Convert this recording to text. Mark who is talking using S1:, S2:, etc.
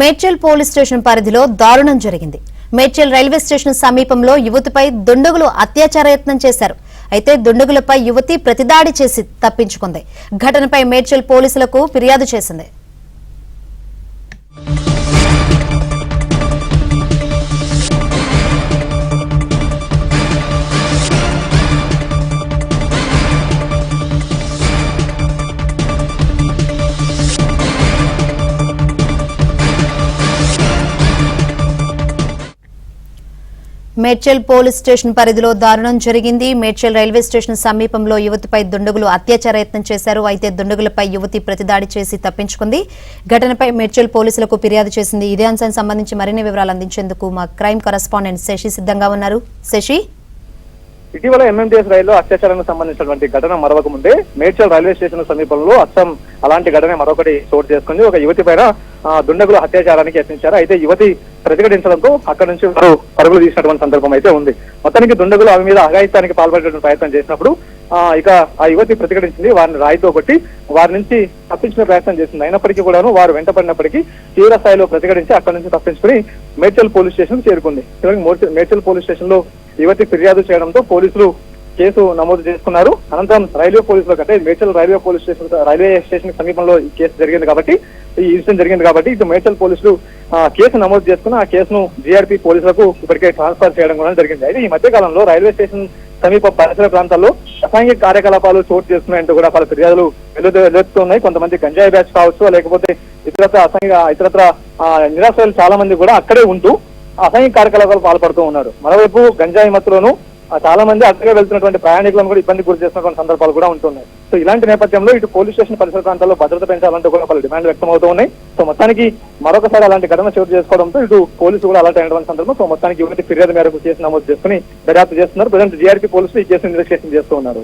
S1: Medchal police station పరిధిలో దారుణం జరిగింది. మేడ్చల్ రైల్వే స్టేషన్ సమీపంలో యువతిపై దుండగులు అత్యాచార యత్నం చేశారు. అయితే దుండగులపై యువతి ప్రతిదాడి చేసి తప్పించుకుంది. ఘటనపై మేడ్చల్ పోలీసులకు ఫిర్యాదు చేసింది. మేడ్చల్ పోలీస్ స్టేషన్ పరిధిలో దారుణం జరిగింది. మేడ్చల్ రైల్వే స్టేషన్ సమీపంలో యువతిపై దుండగులు అత్యాచార యత్నం చేశారు. అయితే దుండగులపై యువతి ప్రతిదాడి చేసి తప్పించుకుంది. ఘటనపై మేడ్చల్ పోలీసులకు ఫిర్యాదు చేసింది. ఇదే అంశానికి సంబంధించి మరిన్ని వివరాలు అందించేందుకు మా క్రైమ్ కరెస్పాండెంట్ శశి సిద్ధంగా ఉన్నారు. శశి,
S2: ఇటీవల ఎంఎంటీఎస్ రైల్లో అత్యాచారానికి సంబంధించినటువంటి ఘటన మరొక ముందే మేడ్చల్ రైల్వే స్టేషన్ సమీపంలో అచ్చం అలాంటి ఘటన మరొకటి చోటు చేసుకుంది. ఒక యువతి పైన దుండగులు అత్యాచారానికి యత్నించారు. అయితే యువతి ప్రతిఘటించడంతో అక్కడి నుంచి వారు పరుగులు తీసినటువంటి సందర్భం అయితే ఉంది. మొత్తానికి దుండగులు ఆమె మీద అఘాయిత్యానికి పాల్పడేటువంటి ప్రయత్నం చేసినప్పుడు ఇక ఆ యువతి ప్రతిఘటించింది. వారిని రాయితో కొట్టి వారి నుంచి తప్పించుకునే ప్రయత్నం చేసింది. అయినప్పటికీ కూడాను వారు వెంటపడినప్పటికీ తీవ్ర స్థాయిలో ప్రతిఘటించి అక్కడి నుంచి తప్పించుకుని మేడ్చల్ పోలీస్ స్టేషన్ చేరుకుంది. మేడ్చల్ పోలీస్ స్టేషన్ లో యువతి ఫిర్యాదు చేయడంతో పోలీసులు కేసు నమోదు చేసుకున్నారు. అనంతరం రైల్వే పోలీసులు కంటే మేడ్చల్ రైల్వే స్టేషన్ సమీపంలో ఈ కేసు జరిగింది కాబట్టి ఈ ఇన్సిడెంట్ జరిగింది కాబట్టి ఇటు మేడ్చల్ పోలీసులు కేసు నమోదు చేసుకుని ఆ కేసును జీఆర్పీ పోలీసులకు ఇప్పటికే ట్రాన్స్ఫర్ చేయడం కూడా జరిగింది. అయితే ఈ మధ్య కాలంలో రైల్వే స్టేషన్ సమీప పరిసర ప్రాంతాల్లో అసాంఘిక కార్యకలాపాలు చోటు చేసుకున్నాయంటూ కూడా పలు ఫిర్యాదులు వెలువెత్తుతున్నాయి. కొంతమంది గంజాయి బ్యాచ్ కావచ్చు, లేకపోతే ఇతరత్ర నిరాశ్రయాలు చాలా మంది కూడా అక్కడే ఉంటూ అసాంఘిక కార్యకలాపాలు పాల్పడుతూ ఉన్నారు. మరోవైపు గంజాయి మత్తులోనూ చాలా మంది అక్కడే వెళ్తున్నటువంటి ప్రయాణికులను కూడా ఇబ్బంది గురి చేస్తున్నటువంటి సందర్భాలు కూడా ఉంటున్నాయి. సో ఇలాంటి నేపథ్యంలో ఇటు పోలీస్ స్టేషన్ పరిసర ప్రాంతాల్లో భద్రత పెంచాలంటూ కూడా పలు డిమాండ్లు వ్యక్తం అవుతూ ఉన్నాయి. సో మొత్తానికి మరొకసారి అలాంటి ఘటన చోటు చేసుకోవడంతో ఇటు పోలీసులు కూడా అలర్ట్ అయినటువంటి సందర్భం. సో మొత్తానికి యువతి ఫిర్యాదు మేరకు కేసు నమోదు చేసుకుని దర్యాప్తు చేస్తున్నారు. ప్రజెంట్ జీఆర్పీ పోలీసులు ఈ కేసును ఇన్వెస్టిగేషన్ చేస్తూ ఉన్నారు.